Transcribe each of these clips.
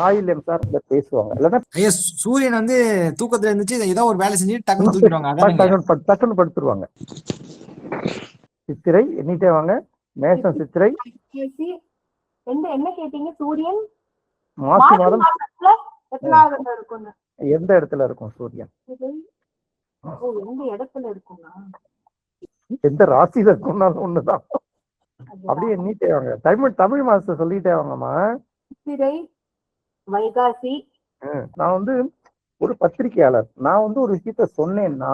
ஆயில்யம் sir பேசுவாங்க. இல்லைன்னா ஐயா சூரியன் வந்து தூக்கத்துல இருந்துச்சு ஏதோ ஒரு வேலை செஞ்சு டக்குன்னு தூக்கிடுவாங்க, டக்குன்னு படுத்துருவாங்க. சித்திரை எண்ணிட்டே வாங்க. மேஷம் சித்திரை. என்ன கேட்டீங்க? சூரியன் மாசி மாதம் எந்த இடத்துல இருக்கும் சூரியன்? எந்த இடத்துல இருக்கும்னா எந்த ராசியில இருக்கும்னாலும் ஒண்ணுதான். அப்படியே எண்ணிட்டே வாங்க. தமிழ் மாசத்தை சொல்லிட்டே வாங்கம்மா. சித்திரை, வைகாசி. நான் வந்து ஒரு பத்திரிகையாளர். நான் வந்து ஒரு விஷயத்த சொன்னேன்னா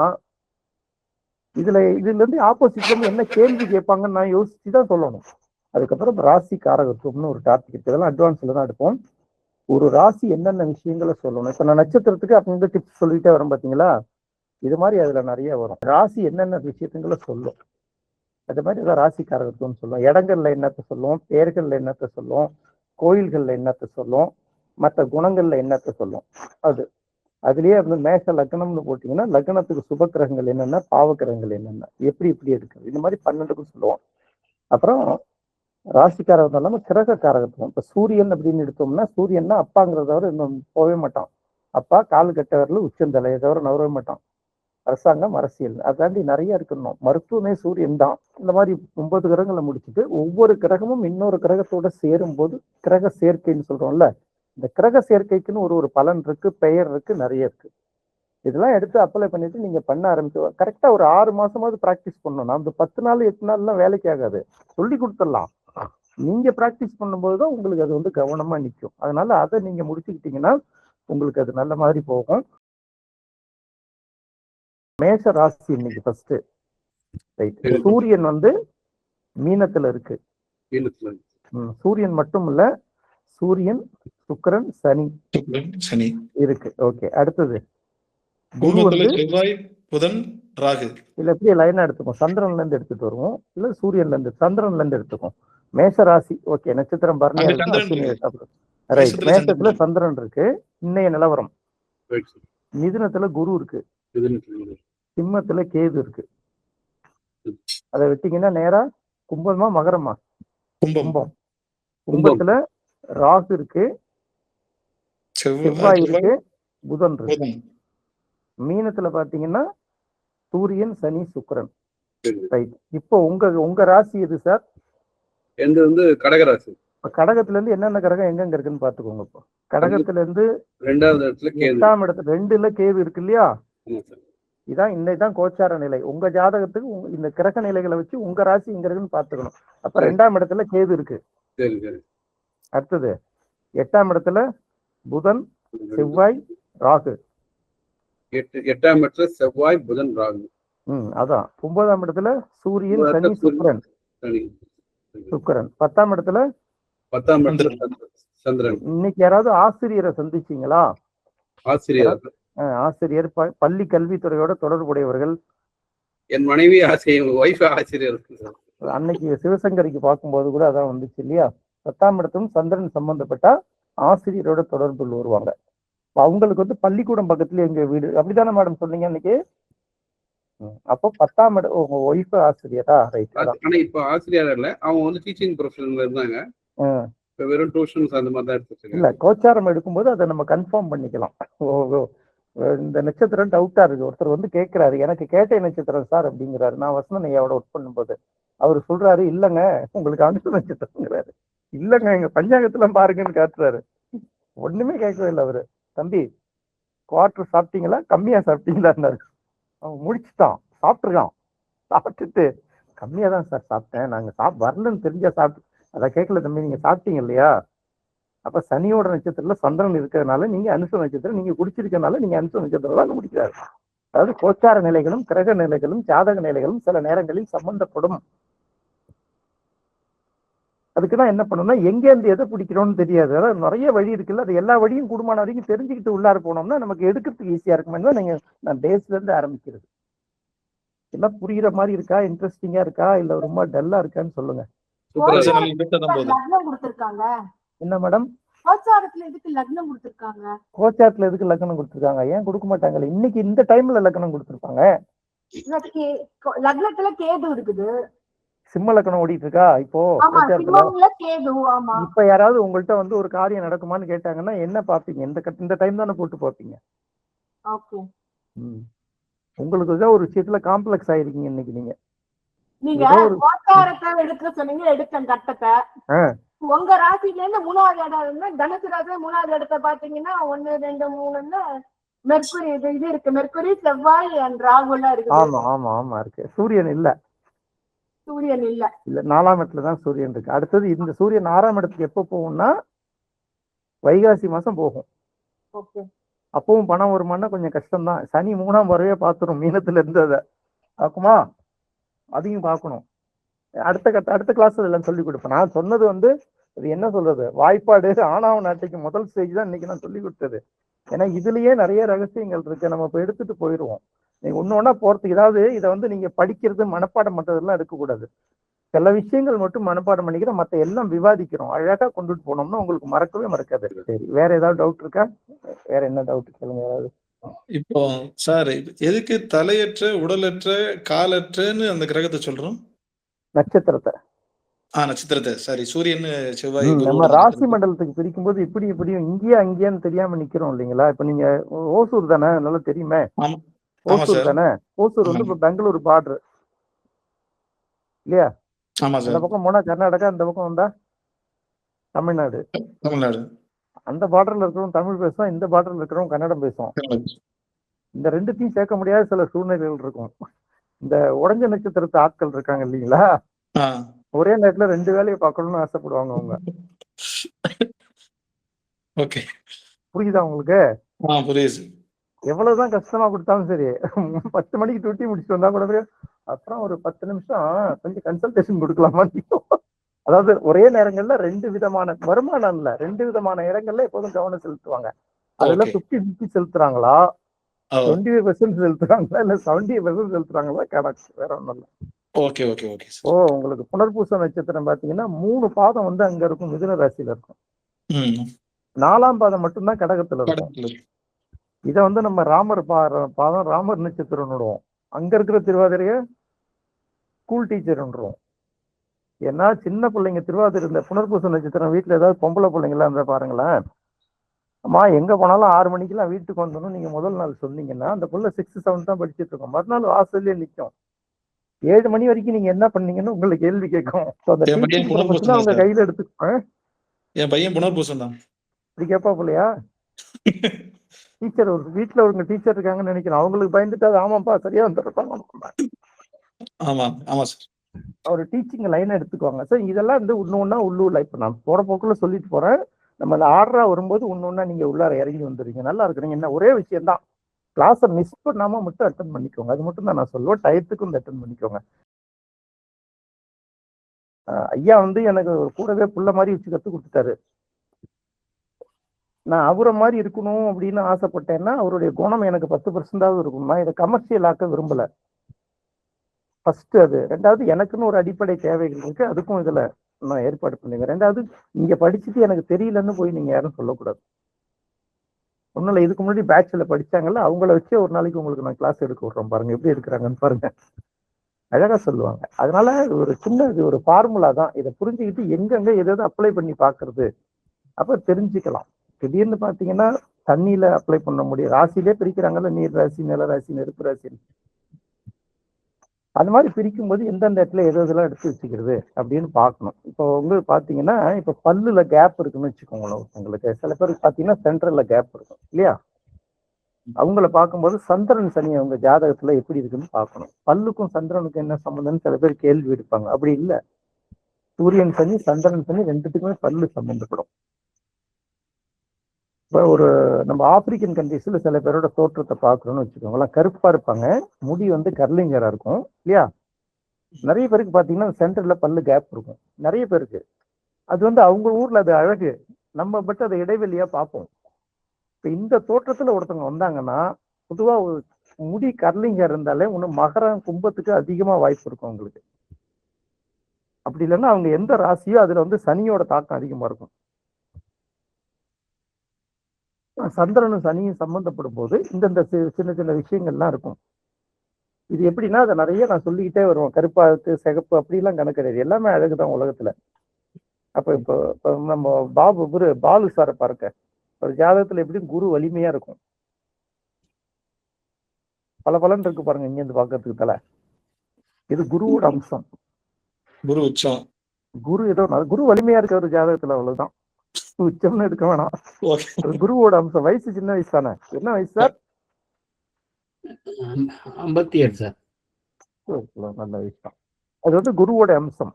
இதுல இருந்து ஆப்போசிட்ல இருந்து என்ன கேள்வி கேட்பாங்கன்னு நான் யோசிச்சுதான் சொல்லணும். அதுக்கப்புறம் ராசி காரகத்துவம்னு ஒரு டாபிக் இருக்கு. இதெல்லாம் அட்வான்ஸ்ல தான் எடுப்போம். ஒரு ராசி என்னென்ன விஷயங்களை சொல்லணும். இப்ப நான் நட்சத்திரத்துக்கு அப்ப டிப்ஸ் சொல்லிட்டே வரேன் பாத்தீங்களா, இது மாதிரி அதுல நிறைய வரும். ராசி என்னென்ன விஷயத்துங்களை சொல்லும், அது மாதிரி ஏதாவது ராசி காரகத்துவம்னு சொல்லுவோம். இடங்கள்ல என்னத்தை சொல்லுவோம், பெயர்கள்ல என்னத்தை சொல்லுவோம், கோயில்கள்ல என்னத்தை சொல்லும், மற்ற குணங்கள்ல என்னத்தை சொல்லும். அதுலயே வந்து மேஷ லக்னம்னு போட்டீங்கன்னா லக்னத்துக்கு சுப கிரகங்கள் என்னென்ன, பாவ கிரகங்கள் என்னென்ன, எப்படி எடுக்கிறது, இந்த மாதிரி 12க்கும் சொல்லுவோம். அப்புறம் ராசிக்காரகம் இல்லாம கிரக காரகத்துவம். இப்ப சூரியன் அப்படின்னு எடுத்தோம்னா சூரியன்னா அப்பாங்கிறத தவிர இன்னும் போகவே மாட்டான். அப்பா காலு கட்டவரில் உச்சந்தலையை தவிர நவரவே மாட்டான். அரசாங்கம், அரசியல், அதாண்டி நிறைய இருக்கணும். மருத்துவமே சூரியன் தான். இந்த மாதிரி 9 கிரகங்களை முடிச்சுட்டு ஒவ்வொரு கிரகமும் இன்னொரு கிரகத்தோட சேரும் போது கிரக சேர்க்கைன்னு சொல்றோம்ல, இந்த கிரக சேர்க்கைக்குன்னு ஒரு பலன் இருக்கு, பெயர் இருக்கு, நிறைய இருக்கு. இதெல்லாம் எடுத்து அப்ளை பண்ணிட்டு நீங்க பண்ண ஆரம்பிச்சு கரெக்டா ஒரு 6 மாசமாவது பிராக்டிஸ் பண்ணணும். அந்த 10 நாள் 8 நாள்லாம் வேலைக்கு ஆகாது, சொல்லி கொடுத்துடலாம். நீங்க பிராக்டிஸ் பண்ணும்போதுதான் உங்களுக்கு அது வந்து கவனமா நிற்கும். அதனால அதை நீங்க முடிச்சுக்கிட்டீங்கன்னா உங்களுக்கு அது நல்ல மாதிரி போகும். மேஷ ராசி இன்னைக்கு ஃபர்ஸ்ட் ரைட். சூரியன் வந்து மீனத்துல இருக்கு. சூரியன் மட்டும் இல்ல, சூரியன், சுக்கிரன், சனி இருக்கு. ஓகே, அடுத்தது குரு வந்து புதன், ராகு. இல்ல எப்படி லைனா எடுத்துக்கும், சந்திரன்ல இருந்து எடுத்துட்டு வருவோம், இல்ல சூரியன்ல இருந்து, சந்திரன்ல இருந்து எடுத்துக்கும். மேஷ ராசி ஓகே, நட்சத்திரம் பரணி ரைட். மேஷத்துல சந்திரன் இருக்கு, இன்னைய நிலவரம். மிதுனத்துல குரு இருக்கு, சிம்மத்துல கேது இருக்கு. அதை விட்டீங்கன்னா நேரா கும்பமா மகரமா? கும்பம். கும்பத்துல ராகு இருக்கு, செவ்வாய் இருக்கு, புதன் இருக்கு. மீனத்துல பாத்தீங்கன்னா சூரியன், சனி, சுக்கிரன். ரைட். இப்போ உங்க ராசி எது சார்? எந்த வந்து கடகராசி. கடகத்துல இருந்து என்னென்ன கிரகம் எங்க இருக்குன்னு பாத்துக்கோங்க. இப்போ கடகத்துல இருந்து 2வது இடத்துல 8ஆம் இடத்துல 2ல கேது இருக்கு இல்லையா? இதான் இன்னைதான் கோச்சார நிலை. உங்க ஜாதகத்துக்கு இந்த கிரக நிலைகளை வச்சு உங்க ராசி இங்க இருக்குன்னு பாத்துக்கணும். அப்ப 2ஆம் இடத்துல கேது இருக்கு. அடுத்தது 8ஆம் இடத்துல புதன், செவ்வாய், ராகு. 8ஆம் இடத்துல செவ்வாய், புதன், ராகு. அதான். 9ஆம் இடத்துல சூரியன், சனி, சுக்கிரன். 10ஆம் இடத்துல சந்திரன். இன்னைக்கு யாராவது ஆசிரியரை சந்திச்சீங்களா? ஆசிரியர் பள்ளி கல்வித்துறையோட தொடர்புடையவர்கள். என் மனைவி ஆசிரியர். அன்னைக்கு சிவசங்கரிக்கு பார்க்கும்போது கூட அதான் வந்துச்சு இல்லையா? 10ஆம் இடத்தும் சந்திரன் சம்பந்தப்பட்ட ஆசிரியரோட தொடர்புகள் வருவாங்க. அவங்களுக்கு வந்து பள்ளிக்கூடம் பக்கத்துல எங்க வீடு, அப்படித்தானே மேடம் சொன்னீங்க அன்னைக்கு? அப்போ 10ஆம் இடம் உங்க ஒய்ஃப் ஆசிரியரா? ரைட். ஆனா இப்ப ஆசிரியர் இல்ல, அவங்க வந்து டீச்சிங் ப்ரொஃபஷன்ல இருந்தாங்க. இப்ப வெறும் டியூஷன்ஸ் அந்த மாதிரி தான் எடுத்துட்டு இல்ல. கோச்சாரம் எடுக்கும்போது அதை நம்ம கன்ஃபார்ம் பண்ணிக்கலாம். இந்த நட்சத்திரம் டவுட்டா இருக்கு. ஒருத்தர் வந்து கேட்கிறாரு, எனக்கு கேட்டை நட்சத்திரம் சார் அப்படிங்கிறாரு. நான் வசந்தன் ஐயாவோட ஒர்க் பண்ணும்போது அவர் சொல்றாரு, இல்லங்க உங்களுக்கு அனுச நட்சத்திரங்கிறாரு. இல்லங்க எங்க பஞ்சாங்கத்துல பாருங்கன்னு காட்டுறாரு. ஒண்ணுமே கேட்கவே இல்லை அவரு. தம்பி குவார்டர் சாப்பிட்டீங்களா, கம்மியா சாப்பிட்டீங்களான்னாரு. அவன் முடிச்சுட்டான், சாப்பிட்டுருக்கான். சாப்பிட்டுட்டு கம்மியா தான் சார் சாப்பிட்டேன், நாங்க வரலன்னு தெரிஞ்சா சாப்பிட்டு. அதை கேட்கல தம்பி, நீங்க சாப்பிட்டீங்க இல்லையா? அப்ப சனியோட நட்சத்திரத்துல சந்திரன் இருக்கிறதுனால நீங்க அனுச நட்சத்திரம், நீங்க குடிச்சிருக்கனால நீங்க அனுச நட்சத்திரம் தான் முடிக்கிறாரு. அதாவது கோச்சார நிலைகளும் கிரக நிலைகளும் ஜாதக நிலைகளும் சில நேரங்களில் சம்பந்தப்படும். அதுக்குதான் என்ன பண்ணணும்னா, எங்க இருந்து எதை பிடிக்கிறோம்னு தெரியாது. அதாவது நிறைய வழி இருக்குல்ல, அது எல்லா வழியும் கூடுமான வரைக்கும் தெரிஞ்சுக்கிட்டு உள்ளார போனோம்னா நமக்கு எடுக்கிறதுக்கு ஈஸியா இருக்குமே. நீங்க நான் பேஸ்ல இருந்து ஆரம்பிக்கிறது எல்லாம் புரியுற மாதிரி இருக்கா, இன்ட்ரெஸ்டிங்கா இருக்கா, இல்ல ரொம்ப டல்லா இருக்கான்னு சொல்லுங்க. என்ன மேடம்? கோச்சாரத்துல எதுக்கு லக்னம் கொடுத்திருக்காங்க? ஏன் கொடுக்க மாட்டாங்கல்ல? இன்னைக்கு இந்த டைம்ல லக்னம் கொடுத்திருப்பாங்க. லக்னத்துல கேது இருக்குது. சிம்ம லக்கணம் ஓடிட்டு இருக்கா இப்போ ஆமா கோச்சாரத்துல? சிம்மம்ல கேது. ஆமா. இப்ப யாராவது உங்கள்ட்ட வந்து ஒரு காரியம் நடக்குமான்னு கேட்டாங்கன்னா என்ன பாப்பீங்க? இந்த டைம் தானே போட்டு பாப்பீங்க. ஓகே. உங்களுக்கு தான் ஒரு விஷயத்துல காம்ப்ளெக்ஸ் ஆயிருக்கீங்க இன்னைக்கு நீங்க. நீங்க ஏதோ ஒரு கோச்சாரத்தை எடுக்க சொன்னீங்க, எடுத்தேன் கட்டத்தை. ஆ, உங்க ராசில இருந்து 3வது இடம் இருந்தா தனுசு ராசில 3வது இடத்தை பாத்தீங்கன்னா 1 2 3ன்னு மெர்க்குரி இது இருக்கு. மெர்க்குரி, செவ்வாய் and ராகுலாம் இருக்குது. ஆமா ஆமா ஆமா இருக்கு. சூரியன் இல்ல சூரியன் இல்ல. இல்ல 4ஆம் இடத்துல தான் சூரியன் இருக்கு. அடுத்தது இந்த சூரியன் 6ஆம் இடத்துக்கு எப்போ போகும்னா வைகாசி மாசம் போகும். ஓகே. அப்பவும் பணம் வருமானா கொஞ்சம் கஷ்டம்தான். சனி 3ஆம் வரவே பார்த்துரும் மீனத்துல இருந்து. அதை பார்க்குமா? அதையும் பார்க்கணும். அடுத்த கிளாஸ்ல எல்லாம் சொல்லி கொடுப்பேன். நான் சொன்னது வந்து இது என்ன சொல்றது, வாய்ப்பாடு ஆணாவ நாட்டைக்கு முதல் ஸ்டேஜ் தான் இன்னைக்கு நான் சொல்லி கொடுத்தது. ஏன்னா இதுலயே நிறைய ரகசியங்கள் இருக்கு. நம்ம இப்ப எடுத்துட்டு போயிடுவோம். நீங்க ஒண்ணு ஒண்ணா போறதுக்கு, ஏதாவது இதை வந்து நீங்க படிக்கிறது மனப்பாடம் பண்றதெல்லாம் எடுக்கக்கூடாது. சில விஷயங்கள் மட்டும் மனப்பாடம் பண்ணிக்கிறோம், மத்த எல்லாம் விவாதிக்கிறோம். அழகா கொண்டுட்டு போனோம்னா உங்களுக்கு மறக்கவே மறக்காது. சரி, வேற ஏதாவது டவுட் இருக்கா? வேற என்ன டவுட் சொல்லுங்க ஏதாவது. இப்போ சார் எதுக்கு தலையற்ற உடலற்ற காலற்றன்னு அந்த கிரகத்தை சொல்றோம்? நட்சத்திரத்தை நட்சத்திரத்தை சாரி சூரியன் செவ்வாய் நம்ம குருவோட ராசி நட்சத்திரத்தை. மண்டலத்துக்கு பிரிக்கும்போது இப்படியும் இங்கேயா அங்கேயான்னு தெரியாம நிக்கிறோம் இல்லைங்களா? இப்ப நீங்க ஓசூர் தானே, நல்லா தெரியுமே. ஆமா ஆமா ஓசூர் சார். தானே. ஓசூர் வந்து இப்ப பெங்களூர் பார்டர் இல்லையா? ஆமா அந்த சார். பக்கம் போனா கர்நாடகா, அந்த பக்கம் வந்தா தமிழ்நாடு. தமிழ்நாடு. அந்த பார்டர்ல இருக்கிறவங்க தமிழ் பேசுவோம், இந்த பார்டர்ல இருக்கிறவங்க கன்னடம் பேசுவோம். இந்த ரெண்டுத்தையும் சேர்க்க முடியாத சில சூழ்நிலைகள் இருக்கும். இந்த உடஞ்ச நட்சத்திரத்து ஆட்கள் இருக்காங்க இல்லைங்களா? ஆ. ஒரே நேரத்துல 2 வேலையை பார்க்கணும்னு ஆசைப்படுவாங்க அவங்க. ஓகே. புரியுதா உங்களுக்கு? புரியுது. எவ்வளவுதான் கஷ்டமா கொடுத்தாலும் சரி 10 மணிக்கு டியூட்டி முடிச்சுட்டு வந்தா கூட அப்புறம் ஒரு 10 நிமிஷம் கொஞ்சம் கன்சல்டேஷன் கொடுக்கலாமா? அதாவது ஒரே நேரங்கள்ல 2 விதமான வருமானம் இல்ல, 2 விதமான இடங்கள்ல எப்போதும் கவனம் செலுத்துவாங்க. அதுல 50-50 செலுத்துறாங்களா, 25% செலுத்துறாங்களா, இல்ல 70% செலுத்துறாங்களா கணக்கு, வேற ஒண்ணும் இல்ல. Okay okay okay. உங்களுக்கு புனர்பூச நட்சத்திரம் பாத்தீங்கன்னா 3 பாதம் வந்து அங்க இருக்கும், மிதுன ராசியில இருக்கும். 4ஆம் பாதம் மட்டும்தான் கடகத்துல இருக்கும். இதை வந்து நம்ம ராமர் பாதம், ராமர் நட்சத்திரம் விடுவோம். அங்க இருக்கிற திருவாதிரைய ஸ்கூல் டீச்சர்ன்றோம். ஏன்னா சின்ன பிள்ளைங்க திருவாதிரை இந்த புனர்பூச நட்சத்திரம் வீட்டுல ஏதாவது பொம்பளை பிள்ளைங்களா இருந்தா பாருங்களேன், அம்மா எங்க போனாலும் 6 மணிக்கெல்லாம் வீட்டுக்கு வந்துடும் நீங்க முதல் நாள் சொன்னீங்கன்னா அந்த புள்ள 6th 7th தான் படிச்சுட்டு இருக்கோம். மறுநாள் வாசல்லே நிற்கும். 7 மணி வரைக்கும் நீங்க என்ன பண்ணீங்கன்னு உங்களை கேள்வி கேட்கும். அவங்க கையில எடுத்து என் பையன் புனர்பூசம் தான். இப்படி கேப்பா பிள்ளையா? டீச்சர் ஒரு வீட்டுல ஒரு டீச்சர் இருக்காங்கன்னு நினைக்கிறேன். அவங்களுக்கு பயந்துட்டு அது ஆமாப்பா சரியா வந்துருப்பாங்க. ஆமா ஆமா சார். ஒரு டீச்சிங் லைனை எடுத்துக்குவாங்க. சார் இதெல்லாம் வந்து ஒண்ணு உள்ளூர்ல இப்ப நான் போற போக்குள்ள சொல்லிட்டு போறேன். நம்ம அந்த ஆர்டரா வரும்போது ஒண்ணு நீங்க உள்ளார இறங்கி வந்துடுறீங்க. நல்லா இருக்கிறீங்க. என்ன ஒரே விஷயம் தான், கிளாஸை மிஸ் பண்ணாம மட்டும் அட்டன் பண்ணிக்கோங்க. அது மட்டும் தான் நான் சொல்லுவேன். டயத்துக்கும் அட்டன் பண்ணிக்கோங்க. ஐயா வந்து எனக்கு கூடவே புள்ள மாதிரி வச்சு கத்து கொடுத்துட்டாரு. நான் அவரை மாதிரி இருக்கணும் அப்படின்னு ஆசைப்பட்டேன்னா அவருடைய குணம் எனக்கு 10% இருக்கும். நான் இதை கமர்ஷியல் ஆக்க விரும்பல. ஃபர்ஸ்ட் அது. ரெண்டாவது எனக்குன்னு ஒரு அடிப்படை தேவைகள் இருக்கு, அதுக்கும் இதுல நான் ஏற்பாடு பண்ணுங்க. ரெண்டாவது நீங்க படிச்சுட்டு எனக்கு தெரியலன்னு போய் நீங்க யாரும் சொல்லக்கூடாது. ஒன்னும் இல்லை, இதுக்கு முன்னாடி பேட்ச்ல படிச்சாங்கல்ல அவங்கள வச்சு ஒரு நாளைக்கு உங்களுக்கு நான் கிளாஸ் எடுக்க விடுறோம், பாருங்க எப்படி எடுக்கிறாங்கன்னு பாருங்க. அழகா சொல்லுவாங்க. அதனால ஒரு சின்ன இது ஒரு ஃபார்முலா தான். இதை புரிஞ்சுக்கிட்டு எங்கெங்க எதாவது அப்ளை பண்ணி பாக்குறது அப்ப தெரிஞ்சுக்கலாம். திடீர்னு பாத்தீங்கன்னா தண்ணியில அப்ளை பண்ண முடியும். ராசியிலே பிரிக்கிறாங்கல்ல, நீர் ராசி, நில ராசி, நெருப்பு ராசி. அது மாதிரி பிரிக்கும் போது எந்தெந்த இடத்துல எதெல்லாம் எடுத்து வச்சுக்கிறது அப்படின்னு பார்க்கணும். இப்போ உங்களுக்கு பாத்தீங்கன்னா இப்ப பல்லுல கேப் இருக்குன்னு வச்சுக்கோங்களேன். உங்களுக்கு சில பேருக்கு பாத்தீங்கன்னா சென்ட்ரல்ல கேப் இருக்கும் இல்லையா? அவங்கள பார்க்கும்போது சந்திரன் சனி அவங்க ஜாதகத்துல எப்படி இருக்குன்னு பார்க்கணும். பல்லுக்கும் சந்திரனுக்கும் என்ன சம்பந்தம்னு சில பேர் கேள்வி எடுப்பாங்க. அப்படி இல்லை, சூரியன் சனி சந்திரன் சனி ரெண்டுத்துக்குமே பல்லு சம்பந்தப்படும். இப்போ ஒரு நம்ம ஆப்பிரிக்கன் கண்ட்ரீஸ்ல சில பேரோட தோற்றத்தை பார்க்கணும்னு வச்சுக்கோங்களேன். கருப்பா இருப்பாங்க, முடி வந்து கர்லிங்கரா இருக்கும் இல்லையா? நிறைய பேருக்கு பாத்தீங்கன்னா சென்டர்ல பல்லு கேப் இருக்கும் நிறைய பேருக்கு. அது வந்து அவங்க ஊர்ல அது அழகு, நம்ம பட் அதை இடைவெளியா பார்ப்போம். இப்ப இந்த தோற்றத்துல ஒருத்தவங்க வந்தாங்கன்னா பொதுவா ஒரு முடி கர்லிங்கர் இருந்தாலே ஒண்ணு மகரம் கும்பத்துக்கு அதிகமா வாய்ப்பு இருக்கும் அவங்களுக்கு. அப்படி இல்லைன்னா அவங்க எந்த ராசியோ அதுல வந்து சனியோட தாக்கம் அதிகமா இருக்கும். சந்திரனும் சனியும் சம்பந்தப்படும் போது இந்தந்த சின்ன சின்ன விஷயங்கள்லாம் இருக்கும். இது எப்படின்னா அதை நிறைய நான் சொல்லிக்கிட்டே வருவேன். கருப்பாக்கு சிகப்பு அப்படிலாம் கணக்கு கிடையாது, எல்லாமே அழகுதான் உலகத்துல. அப்ப இப்போ நம்ம பாலு சாரை பாருங்க, ஒரு ஜாதகத்துல எப்படி குரு வலிமையா இருக்கும், பல பலன் இருக்கு பாருங்க இங்க இருந்து பாக்குறதுக்கு தலை. இது குருவோட அம்சம். குரு உச்சம். குரு ஏதோ குரு வலிமையா இருக்க ஒரு ஜாதகத்துல, அவ்வளவுதான். உச்சம்னு எடுக்க வேணாம், குருவோட அம்சம். வயசு சின்ன வயசு தானே, என்ன வயசு சார்? 57 சார். நல்ல வயசு தான். அது வந்து குருவோட அம்சம்.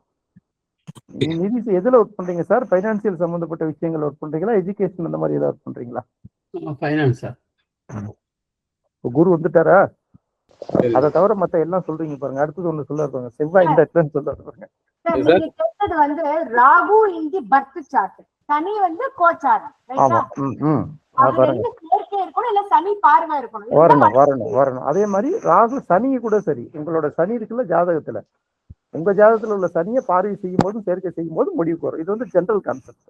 நிதி எதுல ஒர்க் பண்றீங்க சார்? பைனான்சியல் சம்பந்தப்பட்ட விஷயங்கள் ஒர்க் பண்றீங்களா, எஜுகேஷன் அந்த மாதிரி ஏதாவது ஒர்க் பண்றீங்களா? Finance sir. குரு வந்துட்டாரா? அதை தவிர மத்த எல்லாம் சொல்றீங்க பாருங்க. அடுத்தது ஒண்ணு சொல்ல இருப்பாங்க, செவ்வாய் இந்த இடத்துல சொல்ல இருப்பாங்க. நீங்க கேட்டது வந்து ராகு இன் தி பர்த் சார்ட், சனி வந்து கோச்சாரம். ஆமா. பாருங்க, சேர்க்கை இருக்கணும், இல்ல சனி பார்வை இருக்கணும். வரணும். அதே மாதிரி ராகு சனி கூட சரி, உங்களோட சனி இருக்குல்ல ஜாதகத்துல, உங்க ஜாதகத்துல உள்ள சனியை பார்வை செய்யும் போதும் சேர்க்கை செய்யும் போதும் முடிவுக்கு வரும். இது வந்து ஜெனரல் கான்செப்ட்.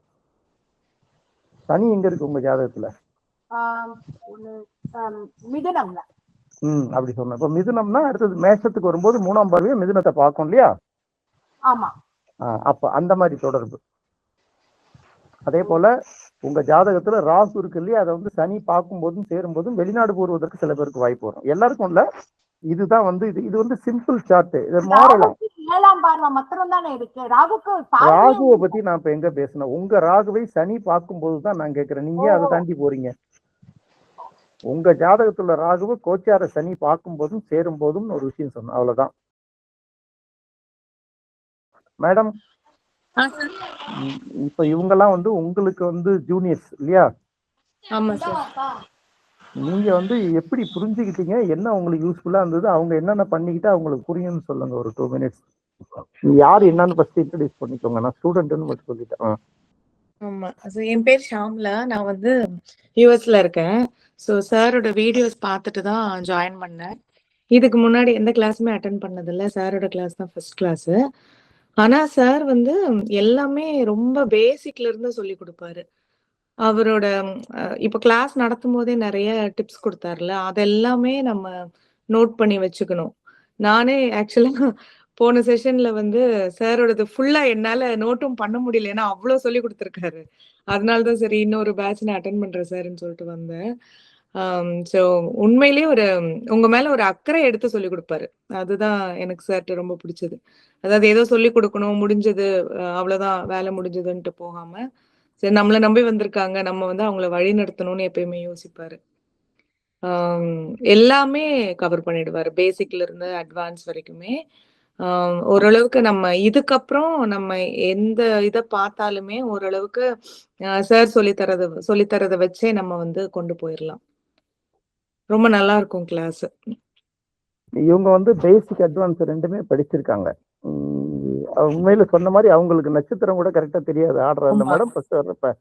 சனி எங்க இருக்கு உங்க ஜாதகத்துல? மிதுனம்ல. அப்படி சொன்ன. இப்ப மிதுனம்னா அடுத்தது மேஷத்துக்கு வரும்போது 3ஆம் பார்வையை மிதுனத்தை பார்க்கும் இல்லையா? ஆமா. அப்ப அந்த மாதிரி தொடர்பு. அதே போல உங்க ஜாதகத்துல ராகு இருக்கு இல்லையா, அதை வந்து சனி பார்க்கும் போதும் சேரும் போதும் வெளிநாடு போடுவதற்கு சில பேருக்கு வாய்ப்பு வரும். எல்லாருக்கும் இல்ல, இதுதான் வந்து இது வந்து சிம்பிள் சார்ட். இது மாறலாம். 7ஆம் பார்வை மாத்திரம் தானே இருக்கு ராகுக்கு. ராகுவை பத்தி நான் இப்ப எங்க பேசினேன்? உங்க ராகுவை சனி பார்க்கும் போதுதான் நான் கேட்கிறேன். நீங்க அதை தாண்டி போறீங்க. உங்க ஜாதகத்துல ராகுவை கோச்சார சனி பார்க்கும் போதும் சேரும் போதும் ஒரு விஷயம் சொன்னேன், அவ்வளவுதான். மேடம், இப்ப இவங்கெல்லாம் வந்து உங்களுக்கு வந்து ஜூனியர்ஸ் இல்லையா? ஆமா சார். நீங்க வந்து எப்படி புரிஞ்சுக்கிட்டீங்க, என்ன உங்களுக்கு யூஸ்ஃபுல்லா இருந்தது, அவங்க என்னென்ன பண்ணிக்கிட்டா அவங்களுக்கு புரியும்னு சொல்லுங்க ஒரு 2 minutes. யாரு என்னன்னு ஃபர்ஸ்ட் இன்ட்ரோடியூஸ் பண்ணிக்கோங்க. நான் ஸ்டூடெண்ட்னு மட்டும் சொல்லிட்டேன். ஆமா, என் பேர் ஷாம்லா. நான் வந்து யூஎஸ்ல இருக்கேன். ஸோ சாரோட வீடியோஸ் பார்த்துட்டு தான் ஜாயின் பண்ணேன். இதுக்கு முன்னாடி எந்த கிளாஸுமே அட்டன் பண்ணதில்லை, சாரோட கிளாஸ் தான் ஃபர்ஸ்ட் கிளாஸு. ஆனா சார் வந்து எல்லாமே ரொம்ப பேசிக்ல இருந்து சொல்லி கொடுப்பாரு. அவரோட இப்போ கிளாஸ் நடத்தும் போதே நிறைய டிப்ஸ் கொடுத்தாருல, அதெல்லாமே நம்ம நோட் பண்ணி வச்சுக்கணும். நானே ஆக்சுவலா போன செஷன்ல வந்து சாரோடது ஃபுல்லா என்னால நோட்டும் பண்ண முடியல, ஏன்னா அவ்வளவு சொல்லி கொடுத்துருக்காரு. அதனாலதான் சரி இன்னொரு பேட்ச் நான் அட்டன் பண்றேன் சார்ன்னு சொல்லிட்டு வந்தேன். ஸோ உண்மையிலேயே உங்க மேல ஒரு அக்கறை எடுத்து சொல்லி கொடுப்பாரு. அதுதான் எனக்கு சார்ட்ட ரொம்ப பிடிச்சது. அதாவது ஏதோ சொல்லி கொடுக்கணும், முடிஞ்சது அவ்வளவுதான், வேலை முடிஞ்சதுன்ட்டு போகாம, சரி நம்மளை நம்பி வந்திருக்காங்க, நம்ம வந்து அவங்கள வழி நடத்தணும்னு எப்பயுமே யோசிப்பாரு. எல்லாமே கவர் பண்ணிடுவாரு, பேசிக்ல இருந்து அட்வான்ஸ் வரைக்குமே. ஓரளவுக்கு நம்ம இதுக்கப்புறம் நம்ம எந்த இதை பார்த்தாலுமே ஓரளவுக்கு சார் சொல்லித்தரத வச்சே நம்ம வந்து கொண்டு போயிடலாம். ரொம்ப நல்லா இருக்கும் கிளாஸ். இவங்க வந்து பேசிக் அட்வான்ஸ் ரெண்டுமே படிச்சிருக்காங்க. உண்மையில சொன்ன மாதிரி அவங்களுக்கு நட்சத்திரம் கூட கரெக்டா தெரியாது ஆடுற அந்த மேடம் ஃபர்ஸ்ட் வர்றப்ப.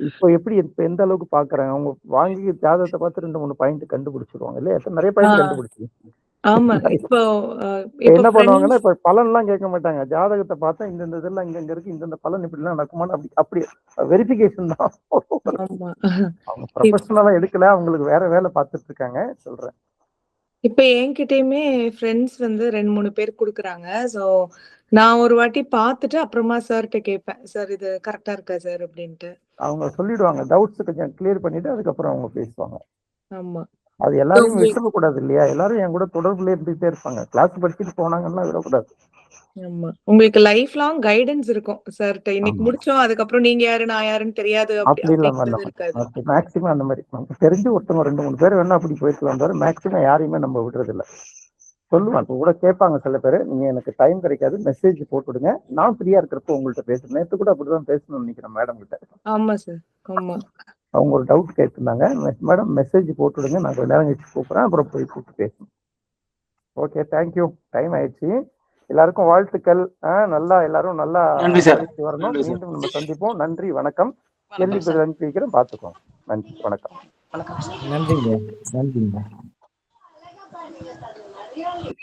இப்போ எப்படி இப்ப எந்த அளவுக்கு பாக்குறாங்க, அவங்க வாங்கி ஜாதகத்தை பார்த்து 2-3 பாயிண்ட் கண்டுபிடிச்சிருவாங்க இல்லையா? நிறைய பாயிண்ட் கண்டுபிடிச்சிருவாங்க. ஆமா, இப்போ என்ன பண்ணுவாங்கன்னா இப்ப பலன் எல்லாம் கேட்க மாட்டாங்க, ஜாதகத்தை பார்த்தா இந்த இதெல்லாம் இங்க இருக்கு, இந்த பலன் இப்படி எல்லாம் நடக்குமான்னு அப்படி வெரிஃபிகேஷன் தான். அவங்க ப்ரொஃபஷனலா எடுக்கல, அவங்களுக்கு வேற வேலை பார்த்துட்டு இருக்காங்க. சொல்றேன், இப்ப என்கிட்டயுமே ஃப்ரெண்ட்ஸ் வந்து 2-3 பேர் குடுக்குறாங்க. சோ நான் ஒரு வாட்டி பார்த்துட்டு அப்புறமா சார்கிட்ட கேட்பேன், சார் இது கரெக்டா இருக்கா சார் அப்படின்ட்டு. அவங்க சொல்லிடுவாங்க, டவுட்ஸ் கொஞ்சம் கிளியர் பண்ணிட்டு அதுக்கப்புறம் அவங்க பேசுவாங்க. ஆமா, அது எல்லாரையும் விட்டுற கூடாது இல்லையா? எல்லாரும் என் கூட தொடர்புல இருந்துட்டே இருப்பாங்க. கிளாஸ் படிச்சுட்டு போனாங்கன்னா விடக்கூடாது. ஆமா, உங்களுக்கு லைஃப் லாங் கைடன்ஸ் இருக்கும் சார்கிட்ட. இன்னைக்கு முடிச்சோம், அதுக்கப்புறம் நீங்க யாரு நான் யாருன்னு தெரியாது அப்படி இல்லாம மேக்சிமம் அந்த மாதிரி நமக்கு தெரிஞ்சு ஒருத்தவங்க 2-3 பேர் வேணா அப்படி போயிட்டு தவிர மேக்சிமம் யாரையுமே நம்ம விடுறது இல்லை. சொல்லுவாங்க, இப்போ கூட கேட்பாங்க சில பேர், நீங்க எனக்கு டைம் கிடைக்காது, மெசேஜ் போட்டுடுங்க, நான் ஃப்ரீயா இருக்கிறப்போ உங்கள்கிட்ட பேசுறேன். நேற்று கூட அப்படிதான் பேசணும்னு நினைக்கிறேன் மேடம் கிட்ட. ஆமா சார், ஆமா. அவங்க ஒரு டவுட் கேட்டிருந்தாங்க, மேடம் மெசேஜ் போட்டுடுங்க, நான் கொஞ்ச நேரம் கழிச்சு கூப்பிடுறேன், அப்புறம் போய் கூப்பிட்டு பேசணும். Okay, thank you. டைம் ஆயிடுச்சு. எல்லாருக்கும் வாழ்த்துக்கள். நல்லா எல்லாரும் நல்லா வரணும். மீண்டும் நம்ம சந்திப்போம். நன்றி, வணக்கம். கேள்வி அனுப்பி வைக்கிறேன், பார்த்துக்கோங்க. நன்றி, வணக்கம். நன்றிங்க.